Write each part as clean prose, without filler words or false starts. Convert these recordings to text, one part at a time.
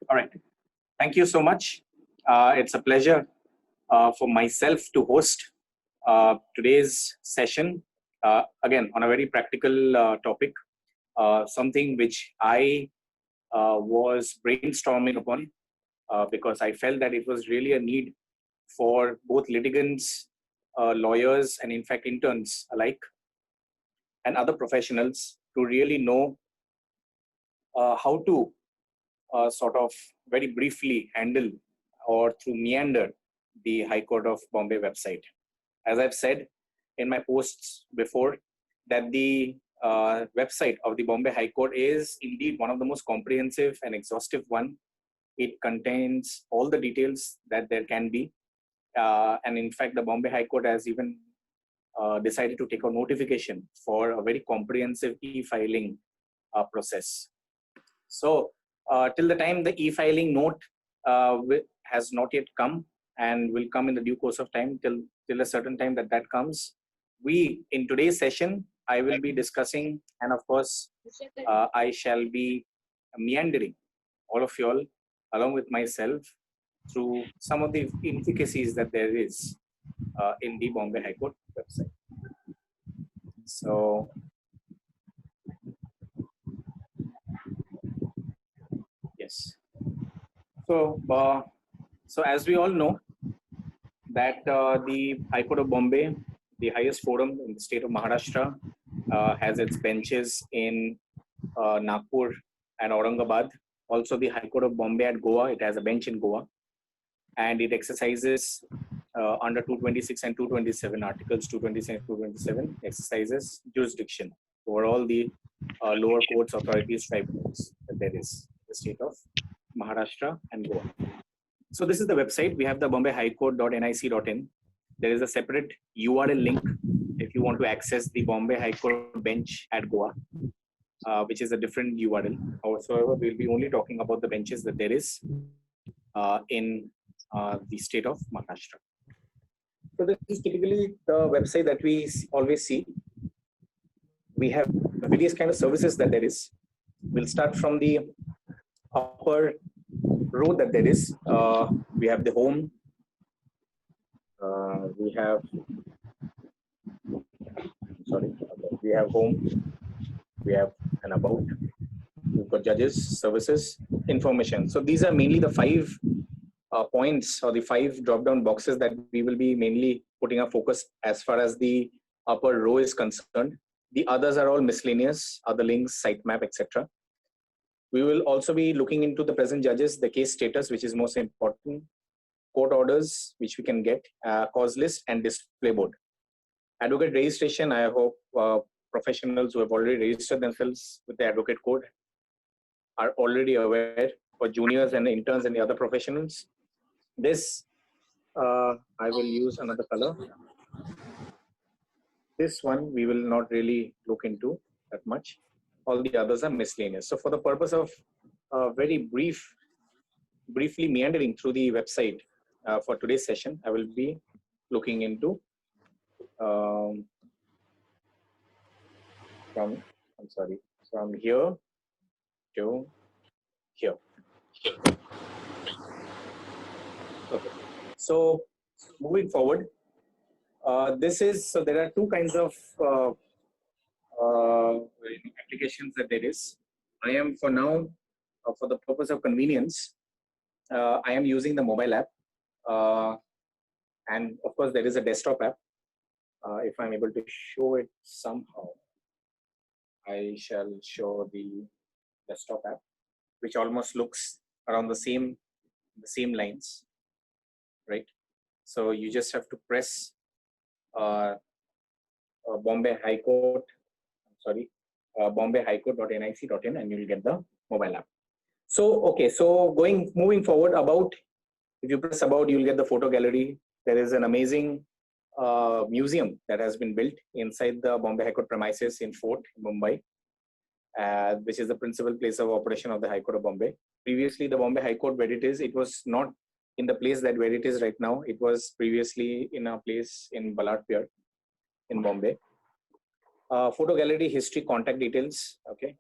All right. Thank you so much. It's a pleasure for myself to host today's session, again, on a very practical topic, something which I was brainstorming upon because I felt that it was really a need for both litigants, lawyers, and in fact, interns alike, and other professionals to really know how to sort of very briefly handle or through meander the High Court of Bombay website. As I've said in my posts before, that the website of the Bombay High Court is indeed one of the most comprehensive and exhaustive one. It contains all the details that there can be. And in fact, the Bombay High Court has even decided to take a notification for a very comprehensive e-filing process. So till the time the e-filing note has not yet come and will come in the due course of time, till a certain time that comes, we in today's session I will be discussing, and of course I shall be meandering all of you all along with myself through some of the intricacies that there is in the Bombay High Court website. So yes. So as we all know that the High Court of Bombay, the highest forum in the state of Maharashtra, has its benches in Nagpur and Aurangabad. Also, the High Court of Bombay at Goa, it has a bench in Goa, and it exercises under 226 and 227 articles, 226 and 227 exercises jurisdiction over all the lower courts, authorities, tribunals that there is in the state of Maharashtra and Goa. So this is the website. We have the bombay-highcourt.nic.in. There is a separate URL link if you want to access the Bombay High Court bench at Goa, which is a different URL. However, we'll be only talking about the benches that there is in the state of Maharashtra. So this is typically the website that we always see. We have various kind of services that there is. We'll start from the upper row that there is. We have the home. We have home. We have an about. We've got judges, services, information. So these are mainly the 5 points or the 5 drop-down boxes that we will be mainly putting our focus as far as the upper row is concerned. The others are all miscellaneous, other links, sitemap, etc. We will also be looking into the present judges, the case status, which is most important, court orders, which we can get, cause list, and display board. Advocate registration, I hope professionals who have already registered themselves with the advocate code are already aware. For juniors and interns and the other professionals, this, I will use another color. This one we will not really look into that much. All the others are miscellaneous. So for the purpose of very briefly meandering through the website for today's session, I will be looking into from here to here. Okay. So moving forward, so there are 2 kinds of applications that there is. I am for now, for the purpose of convenience, I am using the mobile app, and of course there is a desktop app. If I'm able to show it somehow, I shall show the desktop app, which almost looks around the same lines, right? So you just have to press Bombay High Court, bombay-highcourt.nic.in, and you'll get the mobile app. So okay, so moving forward, about, if you press about, you'll get the photo gallery. There is an amazing museum that has been built inside the Bombay High Court premises in Fort, Mumbai, which is the principal place of operation of the High Court of Bombay. Previously, the Bombay High Court, where it was not in the place where it is right now. It was previously in a place in Balad Pier in Bombay. Photo gallery, history, contact details. Okay,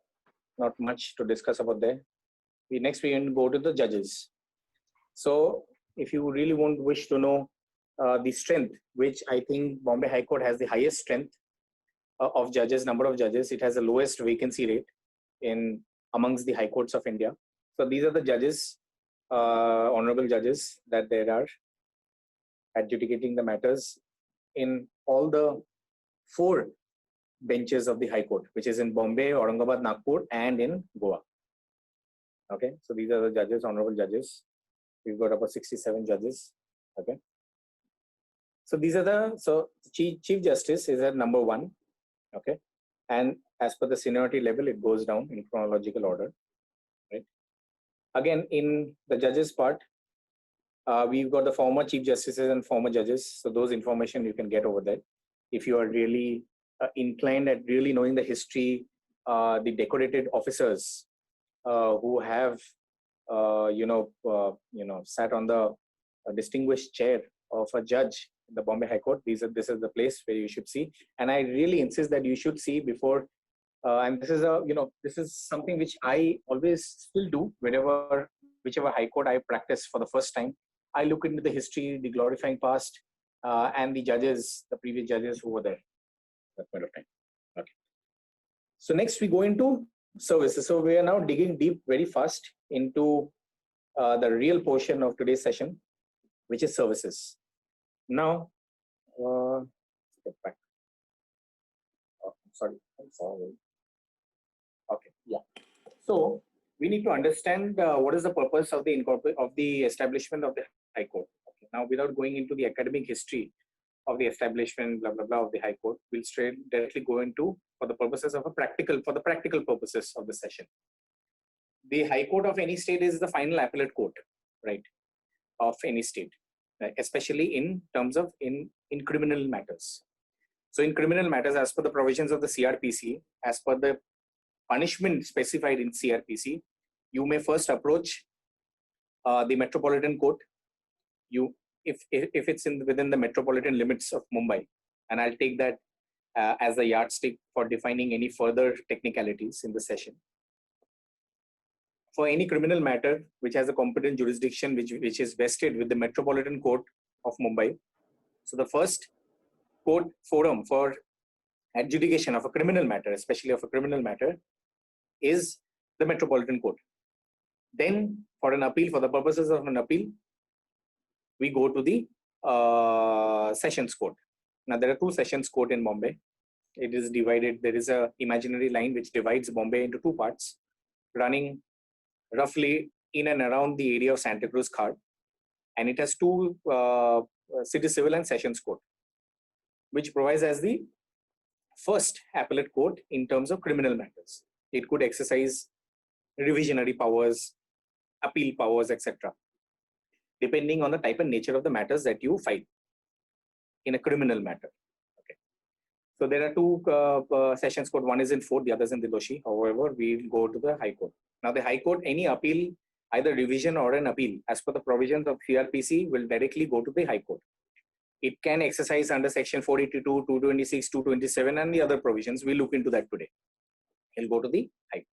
not much to discuss about there. Next we go to the judges. So if you really wish to know the strength, which I think Bombay High Court has the highest strength of judges, number of judges, it has the lowest vacancy rate in amongst the high courts of India. So these are the judges, honorable judges that there are adjudicating the matters in all the 4 benches of the High Court, which is in Bombay, Aurangabad, Nagpur, and in Goa. Okay, so these are the judges, honorable judges. We've got about 67 judges. Okay, so these are the Chief Justice is at number 1. Okay, and as per the seniority level, it goes down in chronological order. Right. Again, in the judges part, we've got the former Chief Justices and former judges. So those information you can get over there. If you are really inclined at really knowing the history, the decorated officers who have, sat on the distinguished chair of a judge in the Bombay High Court. This is the place where you should see, and I really insist that you should see before. And this is something which I always still do whichever High Court I practice for the first time. I look into the history, the glorifying past, and the judges, the previous judges who were there at that point of time. Okay. So next we go into services. So we are now digging deep very fast into the real portion of today's session, which is services. Now, step back. Oh, I'm sorry. Okay, yeah. So we need to understand what is the purpose of the establishment of the High Court. Okay. Now, without going into the academic history of the establishment, blah blah blah, of the High Court, we'll straight directly go into for the practical purposes of the session. The High Court of any state is the final appellate court, right, of any state, right? Especially in terms of in criminal matters. So in criminal matters, as per the provisions of the CRPC, as per the punishment specified in CRPC, you may first approach the Metropolitan Court. If it's within the metropolitan limits of Mumbai, and I'll take that as a yardstick for defining any further technicalities in the session. For any criminal matter which has a competent jurisdiction which is vested with the Metropolitan Court of Mumbai, so the first court forum for adjudication of a criminal matter, especially of a criminal matter, is the Metropolitan Court. Then for an appeal, for the purposes of an appeal, we go to the Sessions Court. Now there are 2 Sessions Court in Bombay. It is divided. There is a imaginary line which divides Bombay into 2 parts, running roughly in and around the area of Santa Cruz Khar, and it has 2 City Civil and Sessions Court, which provides as the first appellate court in terms of criminal matters. It could exercise revisionary powers, appeal powers, etc., depending on the type and nature of the matters that you file in a criminal matter. Okay. So there are 2 Sessions Court. One is in Fort, the other is in Didoshi. However, we'll go to the High Court. Now the High Court, any appeal, either revision or an appeal, as per the provisions of CRPC, will directly go to the High Court. It can exercise under Section 482, 226, 227, and the other provisions. We'll look into that today. He'll go to the High Court.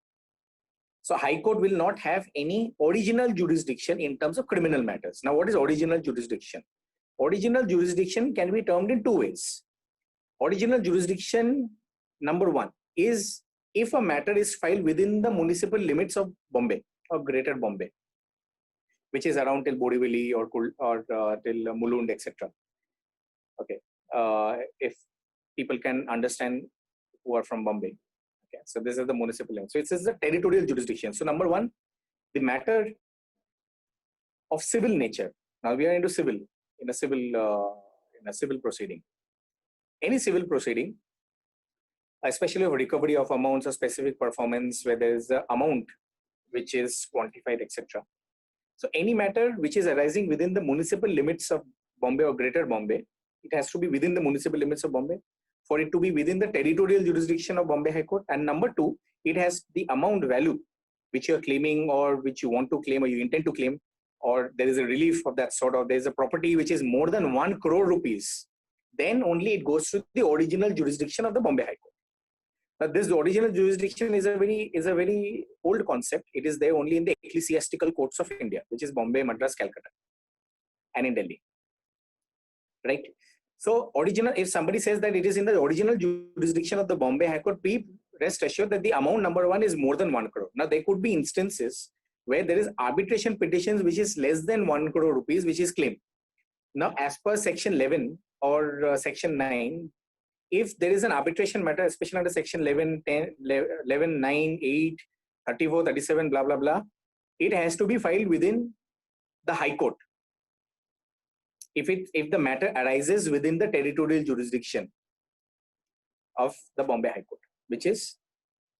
So High Court will not have any original jurisdiction in terms of criminal matters. Now, what is original jurisdiction? Original jurisdiction can be termed in 2 ways. Original jurisdiction, number 1, is if a matter is filed within the municipal limits of Bombay or Greater Bombay, which is around till Borivali or till Mulund, etc. Okay, if people can understand who are from Bombay. Okay, so this is the municipal limit. So it is the territorial jurisdiction. So number 1, the matter of civil nature. Now we are into civil, in a civil proceeding. Any civil proceeding, especially of recovery of amounts of specific performance, where there is the amount which is quantified, etc. So any matter which is arising within the municipal limits of Bombay or Greater Bombay, it has to be within the municipal limits of Bombay for it to be within the territorial jurisdiction of Bombay High Court. And number 2, it has the amount value which you are claiming or which you want to claim or you intend to claim, or there is a relief of that sort, or there is a property which is more than 1 crore rupees, then only it goes to the original jurisdiction of the Bombay High Court. Now, this original jurisdiction is a very old concept. It is there only in the ecclesiastical courts of India, which is Bombay, Madras, Calcutta, and in Delhi. Right? So, original. If somebody says that it is in the original jurisdiction of the Bombay High Court, be rest assured that the amount number one is more than 1 crore. Now, there could be instances where there is arbitration petitions which is less than 1 crore rupees, which is claimed. Now, as per Section 11 or Section 9, if there is an arbitration matter, especially under Section 11, 10, 11, 9, 8, 34, 37, blah, blah, blah, it has to be filed within the High Court. If the matter arises within the territorial jurisdiction of the Bombay High Court, which is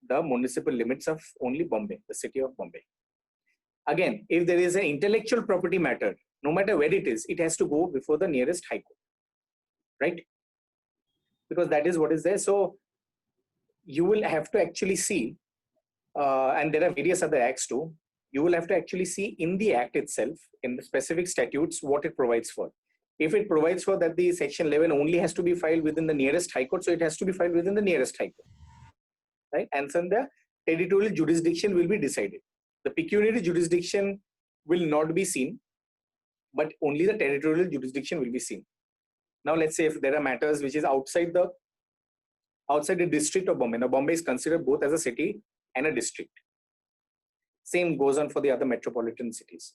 the municipal limits of only Bombay, the city of Bombay. Again, if there is an intellectual property matter, no matter where it is, it has to go before the nearest High Court, right? Because that is what is there. So you will have to actually see, and there are various other acts too, you will have to actually see in the act itself, in the specific statutes, what it provides for. If it provides for that the Section 11 only has to be filed within the nearest High Court, so it has to be filed within the nearest High Court, right? And then the territorial jurisdiction will be decided. The pecuniary jurisdiction will not be seen, but only the territorial jurisdiction will be seen. Now, let's say if there are matters which is outside the district of Bombay. Now, Bombay is considered both as a city and a district. Same goes on for the other metropolitan cities.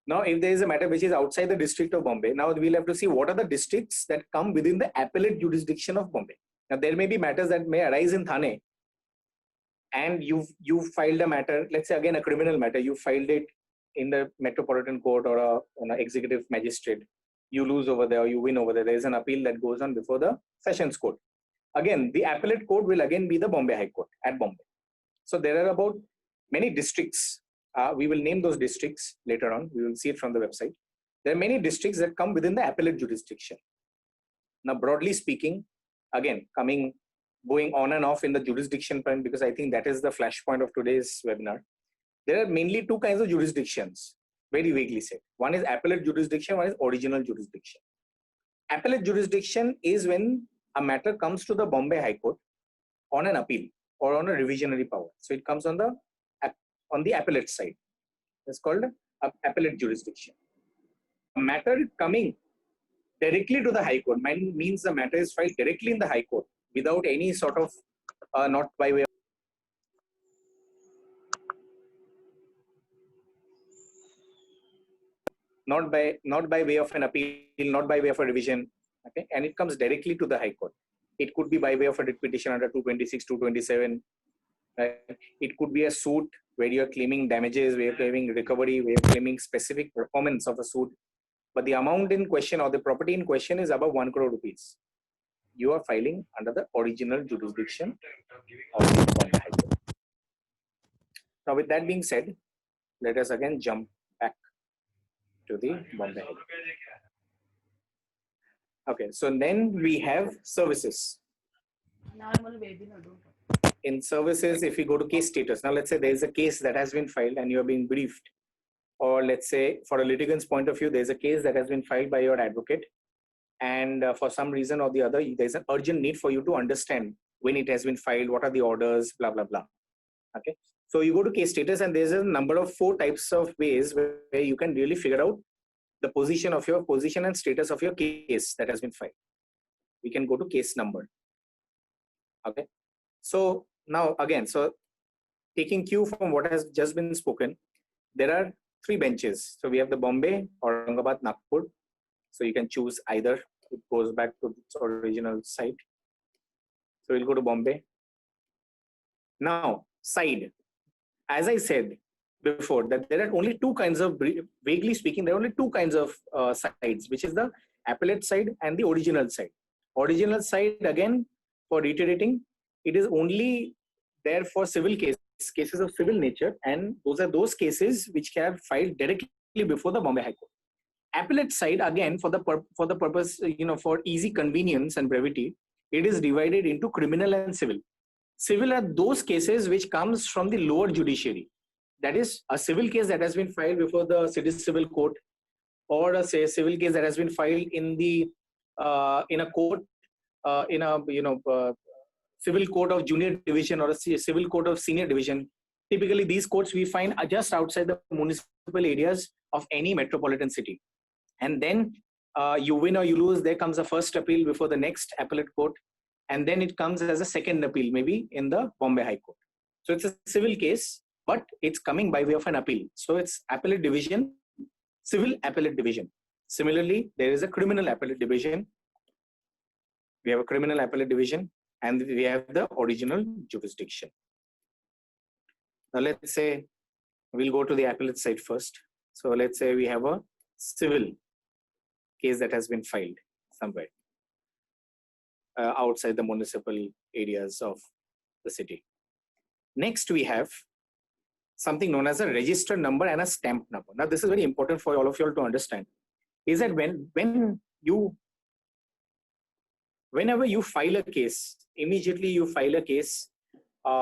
Now, if there is a matter which is outside the district of Bombay, now we'll have to see what are the districts that come within the appellate jurisdiction of Bombay. Now, there may be matters that may arise in Thane, and you've filed a matter, let's say again a criminal matter, you filed it in the metropolitan court or an executive magistrate. You lose over there or you win over there. There is an appeal that goes on before the Sessions Court. Again, the appellate court will again be the Bombay High Court at Bombay. So there are about many districts. We will name those districts later on. We will see it from the website. There are many districts that come within the appellate jurisdiction. Now, broadly speaking, again, going on and off in the jurisdiction point, because I think that is the flashpoint of today's webinar. There are mainly two kinds of jurisdictions, very vaguely said. One is appellate jurisdiction, one is original jurisdiction. Appellate jurisdiction is when a matter comes to the Bombay High Court on an appeal or on a revisionary power. So it comes on the appellate side. It's called appellate jurisdiction. A matter coming directly to the High Court means the matter is filed directly in the High Court without any sort of, not by way of not by way of an appeal, not by way of a revision, okay, and it comes directly to the High Court. It could be by way of a writ petition under 226, 227. Right? It could be a suit where you're claiming damages, where you're claiming recovery, where you're claiming specific performance of a suit, but the amount in question or the property in question is above 1 crore rupees. You are filing under the original jurisdiction of the Bombay High Court. Now, with that being said, let us again jump back to the Bombay High Court. Okay, so then we have services. In services, if we go to case status, now let's say there is a case that has been filed and you are being briefed, or let's say for a litigant's point of view, there's a case that has been filed by your advocate, and for some reason or the other, there's an urgent need for you to understand when it has been filed, what are the orders, blah, blah, blah. Okay, so you go to case status and there's a number of 4 types of ways where you can really figure out the position and status of your case that has been filed. We can go to case number. Okay, so now again, so taking cue from what has just been spoken, there are 3 benches. So we have the Bombay, Aurangabad, Nagpur. So you can choose either. It goes back to its original site. So we'll go to Bombay. Now, side. As I said before, that there are only 2 kinds of, vaguely speaking, there are only 2 kinds of sides, which is the appellate side and the original side. Original side, again, for reiterating, it is only there for civil cases of civil nature, and those are those cases which are filed directly before the Bombay High Court. Appellate side, again, for the purpose, for easy convenience and brevity, it is divided into criminal and civil. Civil are those cases which comes from the lower judiciary. That is a civil case that has been filed before the civil court, or a civil case that has been filed in a court, civil court of junior division or a civil court of senior division. Typically, these courts we find are just outside the municipal areas of any metropolitan city. And then you win or you lose, there comes a first appeal before the next appellate court. And then it comes as a second appeal, maybe in the Bombay High Court. So it's a civil case, but it's coming by way of an appeal. So it's appellate division, civil appellate division. Similarly, there is a criminal appellate division. We have a criminal appellate division, and we have the original jurisdiction. Now let's say we'll go to the appellate side first. So let's say we have a civil case that has been filed somewhere outside the municipal areas of the city. Next, we have something known as a register number and a stamp number. Now, this is very important for all of you all to understand. Is that whenever you file a case, immediately you file a case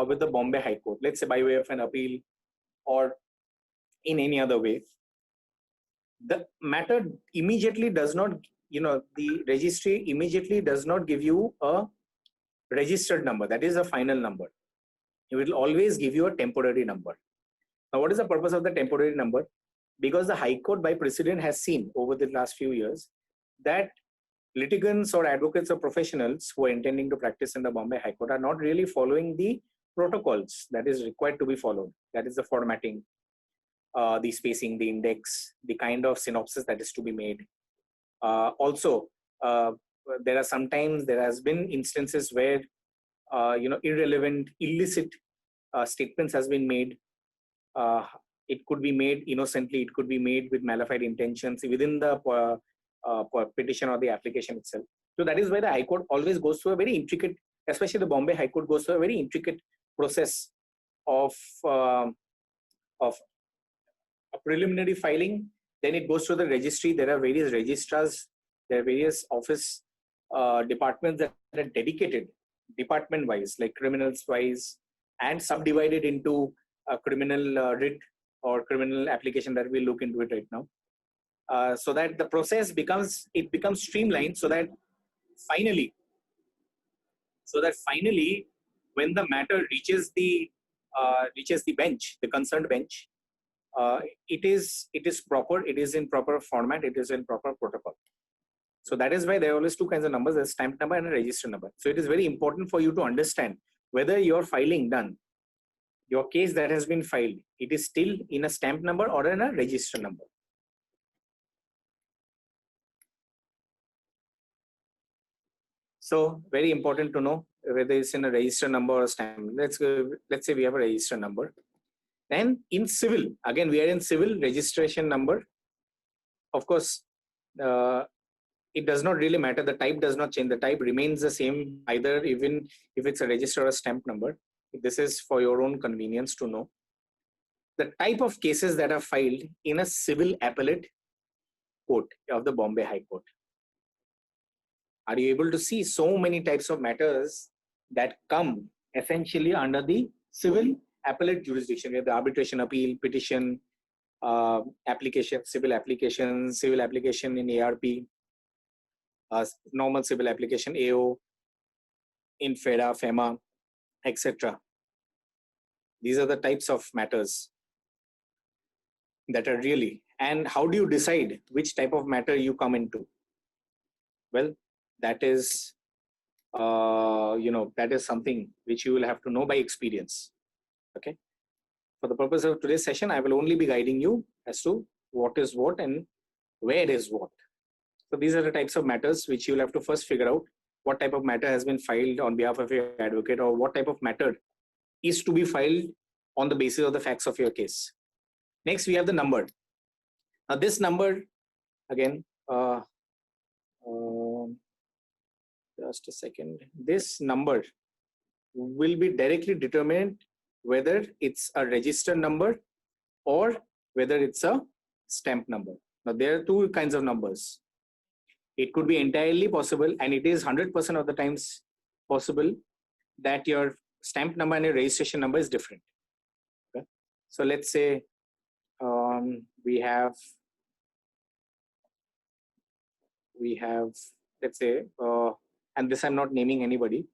with the Bombay High Court, let's say by way of an appeal or in any other way, the matter immediately does not, the registry immediately does not give you a registered number. That is a final number. It will always give you a temporary number. Now, what is the purpose of the temporary number? Because the High Court by precedent has seen over the last few years that litigants or advocates or professionals who are intending to practice in the Bombay High Court are not really following the protocols that is required to be followed. That is the formatting, the spacing, the index, the kind of synopsis that is to be made. Also, there has been instances where irrelevant, illicit statements has been made. It could be made innocently. It could be made with malified intentions within the petition or the application itself. So that is why the High Court always goes through a very intricate, especially the Bombay High Court goes through a very intricate process of a preliminary filing. Then it goes to the registry. There are various registrars. There are various office departments that are dedicated department-wise, like criminals-wise, and subdivided into a criminal writ or criminal application that we'll look into it right now. So that the process becomes streamlined, so that finally, when the matter reaches the bench, the concerned bench, it is proper. It is in proper format. It is in proper protocol. So that is why there are always two kinds of numbers: a stamp number and a register number. So it is very important for you to understand whether your filing done, your case that has been filed, it is still in a stamp number or in a register number. So very important to know whether it's in a register number or a stamp. Let's say we have a register number. And in civil, again, we are in civil registration number. Of course, it does not really matter. The type does not change. The type remains the same, either even if it's a register or a stamp number. This is for your own convenience to know. The type of cases that are filed in a civil appellate court of the Bombay High Court. Are you able to see so many types of matters that come essentially under the civil appellate jurisdiction? We have the arbitration appeal, petition, application, civil application in ARP, normal civil application, AO, in FEDA, FEMA, etc. These are the types of matters that are really. And how do you decide which type of matter you come into? Well, that is, that is something which you will have to know by experience. Okay. For the purpose of today's session, I will only be guiding you as to what is what and where is what. So these are the types of matters which you will have to first figure out what type of matter has been filed on behalf of your advocate, or what type of matter is to be filed on the basis of the facts of your case. Next, we have the number. Now this number, again, just a second. This number will be directly determined whether it's a register number or whether it's a stamp number. Now there are two kinds of numbers. It could be entirely possible, and it is 100% of the times possible, that your stamp number and your registration number is different. Okay? So let's say we have let's say, and this I'm not naming anybody,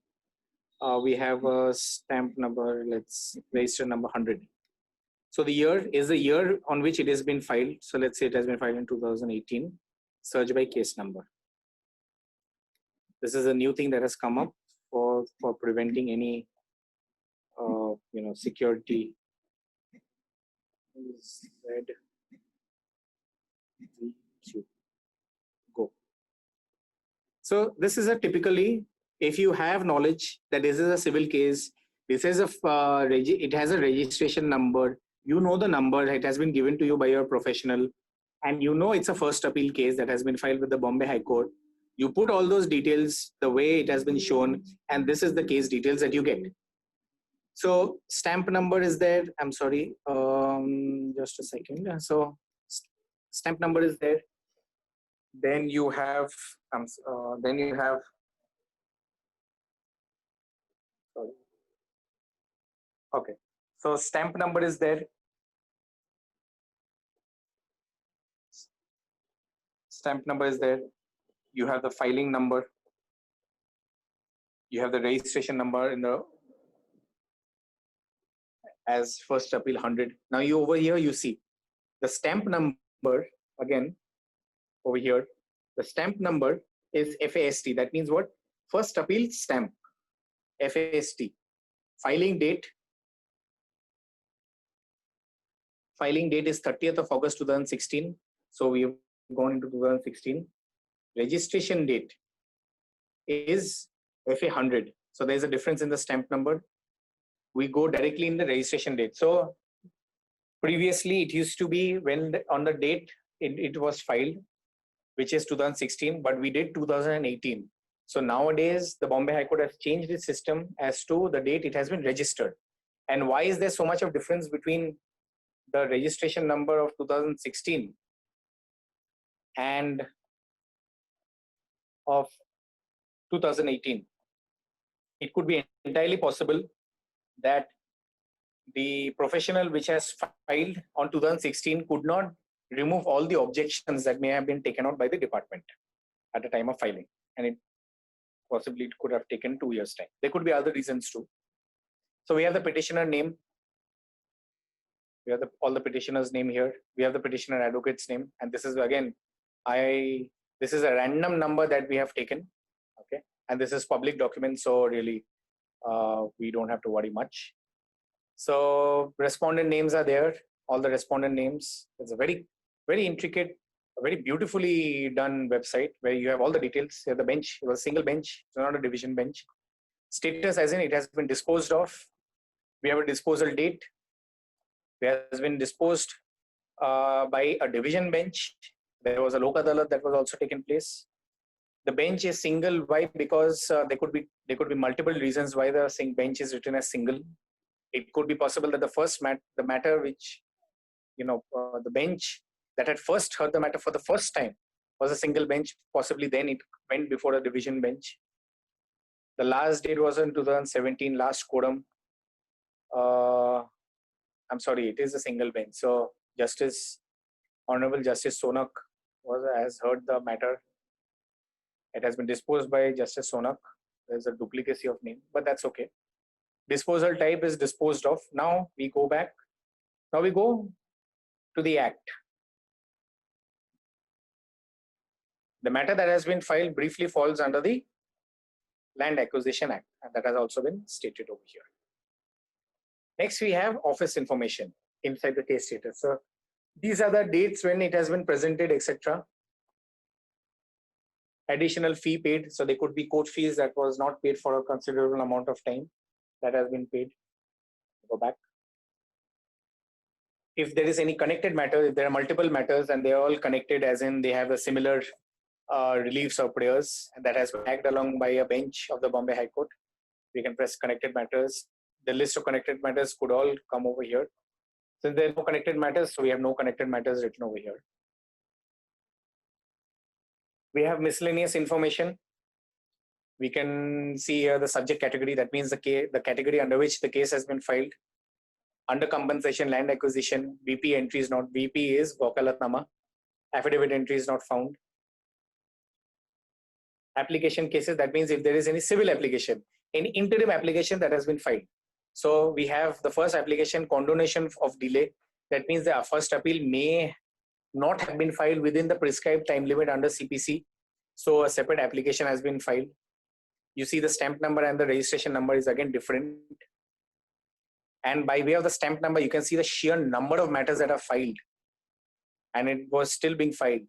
we have a stamp number, let's register number 100. So the year is the year on which it has been filed. So let's say it has been filed in 2018. Search by case number. This is a new thing that has come up for preventing any security. Go. So this is a typically, if you have knowledge that this is a civil case, this is it has a registration number, you know the number, it has been given to you by your professional, and you know it's a first appeal case that has been filed with the Bombay High Court. You put all those details the way it has been shown, and this is the case details that you get. So stamp number is there. I'm sorry, just a second. So stamp number is there. Then you have, sorry. Okay. So stamp number is there. Stamp number is there. You have the filing number. You have the registration number in the as first appeal 100. Now you over here you see the stamp number again over here. The stamp number is FAST. That means what? First appeal stamp. FAST. Filing date. Filing date is 30th of August 2016. So we have gone into 2016. Registration date is FA 100. So there's a difference in the stamp number. We go directly in the registration date. So previously it used to be when on the date it was filed, which is 2016, but we did 2018. So nowadays the Bombay High Court has changed its system as to the date it has been registered. And why is there so much of difference between the registration number of 2016 and of 2018? It could be entirely possible that the professional which has filed on 2016 could not remove all the objections that may have been taken out by the department at the time of filing, and it could have taken 2 years time. There could be other reasons too. So we have the petitioner name. We have all the petitioner's name here. We have the petitioner advocate's name, and this is again, this is a random number that we have taken. Okay, and this is public document, so really we don't have to worry much. So respondent names are there. All the respondent names. It's a very, very intricate, very beautifully done website where you have all the details. You have the bench. It was a single bench. It's not a division bench. Status as in it has been disposed of. We have a disposal date. It has been disposed by a division bench. There was a Lok Adalat that was also taken place. The bench is single. Why? Because there could be multiple reasons why the bench is written as single. It could be possible that the matter which the bench that had first heard the matter for the first time was a single bench. Possibly then it went before a division bench. The last date was in 2017. Last quorum. I'm sorry, it is a single bench. So Honorable Justice Sonak has heard the matter. It has been disposed by Justice Sonak. There's a duplicacy of name, but that's okay. Disposal type is disposed of. Now we go back. Now we go to the act. The matter that has been filed briefly falls under the Land Acquisition Act, and that has also been stated over here. Next, we have office information inside the case status. So these are the dates when it has been presented, etc. Additional fee paid. So there could be court fees that was not paid for a considerable amount of time that has been paid. Go back. If there is any connected matter, if there are multiple matters and they are all connected, as in they have a similar reliefs or prayers, and that has been acted along by a bench of the Bombay High Court, we can press connected matters. The list of connected matters could all come over here. Since there are no connected matters, so we have no connected matters written over here. We have miscellaneous information. We can see here the subject category. That means the category under which the case has been filed. Under compensation, land acquisition, VP entry is not. VP is Vakalatnama. Affidavit entry is not found. Application cases. That means if there is any civil application, any interim application that has been filed. So we have the first application, condonation of delay. That means the first appeal may not have been filed within the prescribed time limit under CPC. So a separate application has been filed. You see the stamp number and the registration number is again different. And by way of the stamp number, you can see the sheer number of matters that are filed. And it was still being filed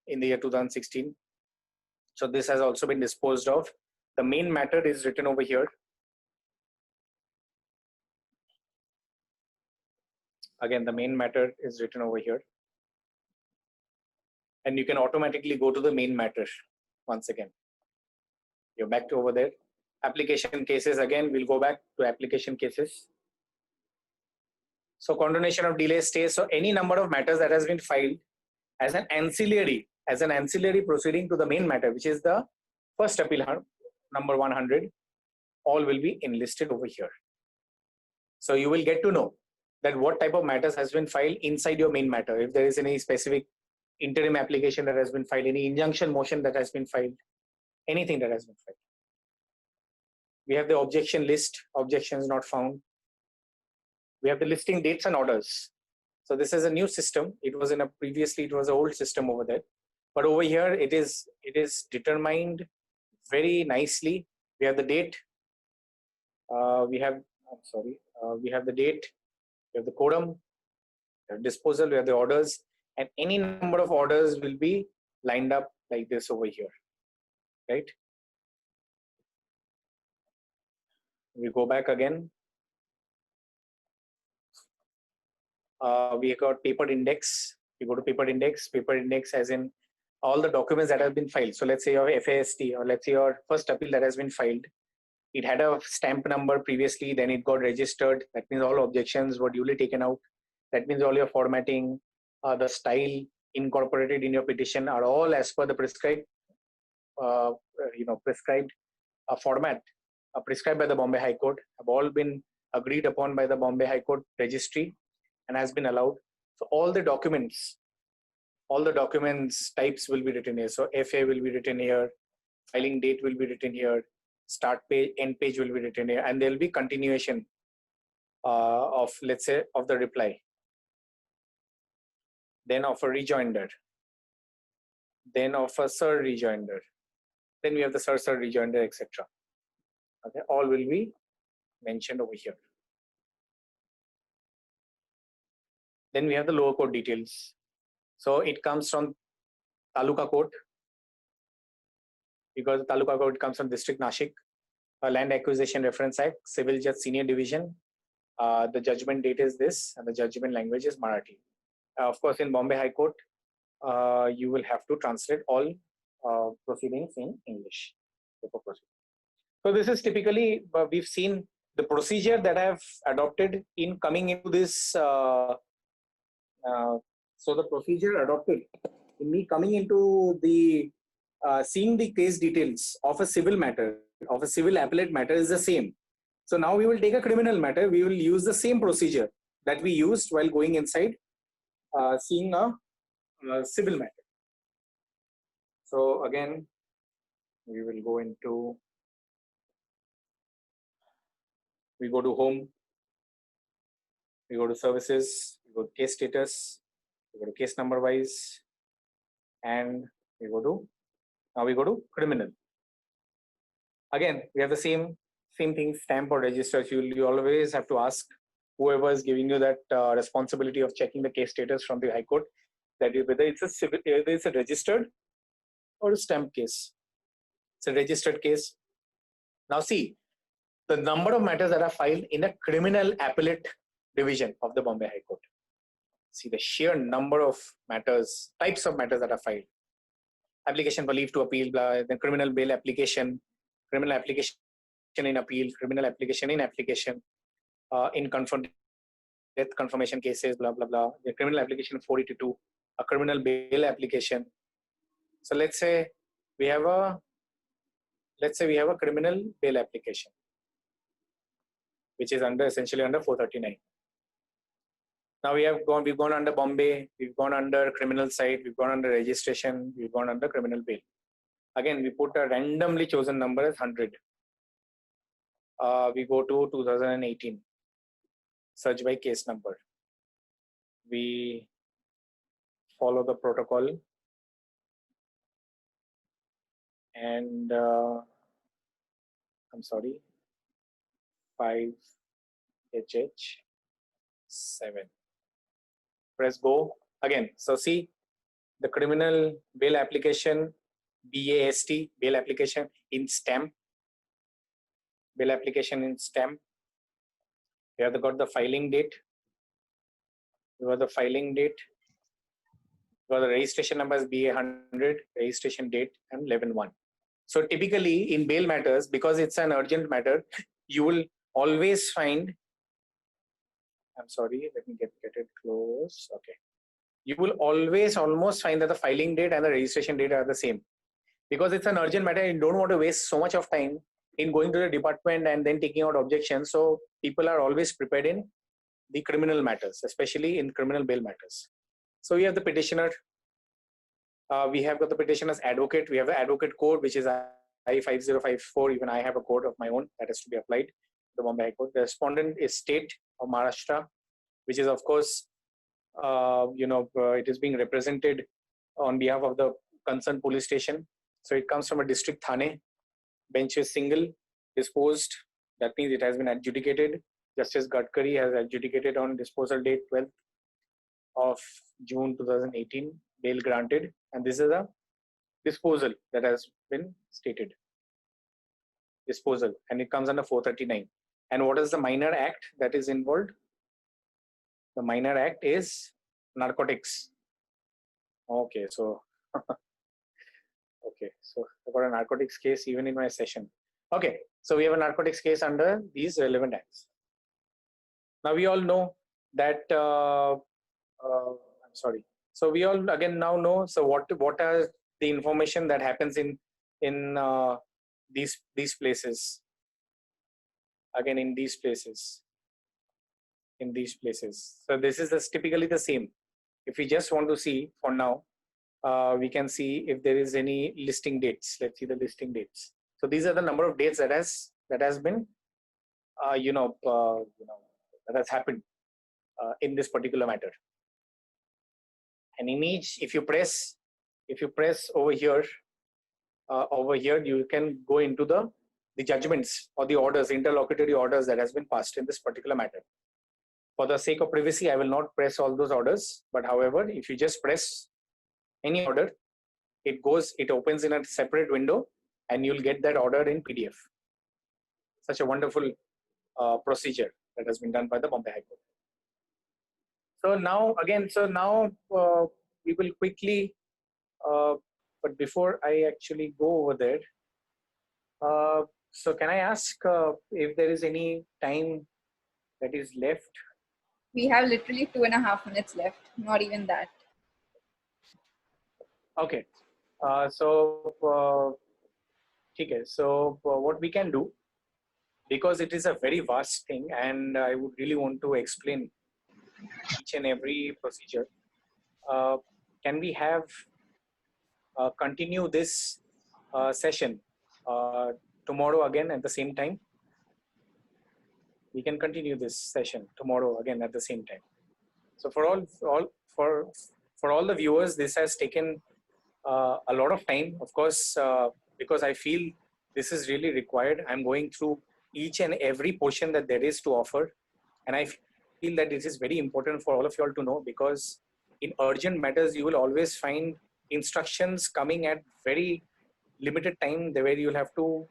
in the year 2016. So this has also been disposed of. The main matter is written over here. Again, the main matter is written over here. And you can automatically go to the main matter once again. You're back to over there. Application cases, again, we'll go back to application cases. So condonation of delay stays. So any number of matters that has been filed as an ancillary proceeding to the main matter, which is the first appeal number 100, all will be enlisted over here. So you will get to know that what type of matters has been filed inside your main matter. If there is any specific interim application that has been filed, any injunction motion that has been filed, anything that has been filed. We have the objection list, objections not found. We have the listing dates and orders. So this is a new system. It was previously it was an old system over there, but over here it is determined very nicely. We have the date. We have the date. We have the quorum. We have disposal. We have the orders, and any number of orders will be lined up like this over here, right? We go back again. We got paper index. We go to paper index as in all the documents that have been filed. So let's say your FAST or let's say your first appeal that has been filed. It had a stamp number previously, then it got registered. That means all objections were duly taken out. That means all your formatting, the style incorporated in your petition are all as per the prescribed, prescribed format prescribed by the Bombay High Court, have all been agreed upon by the Bombay High Court registry and has been allowed. So all the documents types will be written here. So FA will be written here, filing date will be written here, start page, end page will be written here, and there will be continuation of, let's say, of the reply, then of a rejoinder, then of a sir rejoinder, then we have the sir rejoinder, etc. Okay, all will be mentioned over here. Then we have the lower court details. So it comes from Taluka Court, because Taluka Court comes from District Nashik, Land Acquisition Reference Act, Civil Judge Senior Division. The judgment date is this, and the judgment language is Marathi. Of course, in Bombay High Court, you will have to translate all proceedings in English. So this is typically, we've seen the procedure that I have adopted in coming into this. So the procedure adopted in me coming into the seeing the case details of a civil matter, of a civil appellate matter is the same. So now we will take a criminal matter. We will use the same procedure that we used while going inside seeing a civil matter. So again, we will go into, we go to home, we go to services, we go to case status, we go to case number wise, and we go to, now we go to criminal. Again, we have the same thing, stamp or register. You always have to ask whoever is giving you that responsibility of checking the case status from the High Court, that whether it's a civil, whether it's a registered or a stamp case. It's a registered case. Now see, the number of matters that are filed in a criminal appellate division of the Bombay High Court. See the sheer number of matters, types of matters that are filed. Application for leave to appeal, then criminal bail application, criminal application in appeal, criminal application in application, in death confirmation cases, blah, blah, blah. The criminal application 482, a criminal bail application. So let's say we have a criminal bail application, which is essentially under 439. Now we've gone under Bombay, we've gone under criminal side, we've gone under registration, we've gone under criminal bail. Again, we put a randomly chosen number as 100. We go to 2018, search by case number. We follow the protocol, and I'm sorry, 5HH7. Press go again. So see the criminal bail application, BAST, bail application in STEM. Bail application in STEM. We have got the filing date. We have the filing date. We have the registration number is BA100, registration date, and 11/1. So typically in bail matters, because it's an urgent matter, you will always find, I'm sorry, let me get it close. Okay. You will always almost find that the filing date and the registration date are the same. Because it's an urgent matter, you don't want to waste so much of time in going to the department and then taking out objections. So people are always prepared in the criminal matters, especially in criminal bail matters. So we have the petitioner. We have got the petitioner's advocate. We have the advocate code, which is I-5054. Even I have a code of my own that has to be applied to the Bombay High Court. The respondent is state of Maharashtra, which is of course, it is being represented on behalf of the concerned police station. So it comes from a district Thane. Bench is single, disposed. That means it has been adjudicated. Justice Gadkari has adjudicated on disposal date 12th of June 2018. Bail granted, and this is a disposal that has been stated. Disposal, and it comes under 439. And what is the minor act that is involved? The minor act is narcotics. Okay, so okay, so I've got a narcotics case even in my session. Okay, so we have a narcotics case under these relevant acts. Now we all know that. I'm sorry. So we all again now know. So what are the information that happens in these places? Again, in these places. So this is typically the same. If we just want to see for now, we can see if there is any listing dates. Let's see the listing dates. So these are the number of dates that has been, that has happened in this particular matter. An image, if you press over here, you can go into the judgments or the orders, interlocutory orders that has been passed in this particular matter. For the sake of privacy, I will not press all those orders. But however, if you just press any order, it opens in a separate window, and you'll get that order in PDF. Such a wonderful procedure that has been done by the Bombay High Court. So now we will quickly, but before I actually go over there, so can I ask if there is any time that is left? We have literally 2.5 minutes left, not even that. Okay, so what we can do, because it is a very vast thing and I would really want to explain each and every procedure, can we have continue this session tomorrow again at the same time? We can continue this session tomorrow again at the same time. So for all the viewers, this has taken a lot of time, of course, because I feel this is really required. I'm going through each and every portion that there is to offer, and I feel that it is very important for all of you all to know, because in urgent matters you will always find instructions coming at very limited time, where you'll have to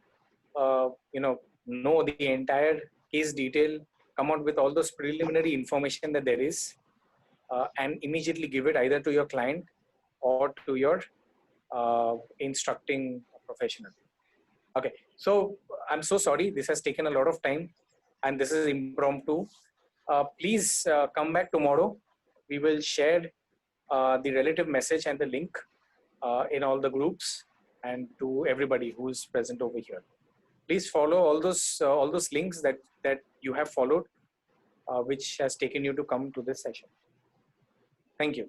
know the entire case detail, come out with all those preliminary information that there is, and immediately give it either to your client or to your instructing professional. Okay, so I'm so sorry, this has taken a lot of time and this is impromptu. Please come back tomorrow. We will share the relative message and the link in all the groups and to everybody who is present over here. Please follow all those links that you have followed, which has taken you to come to this session. Thank you.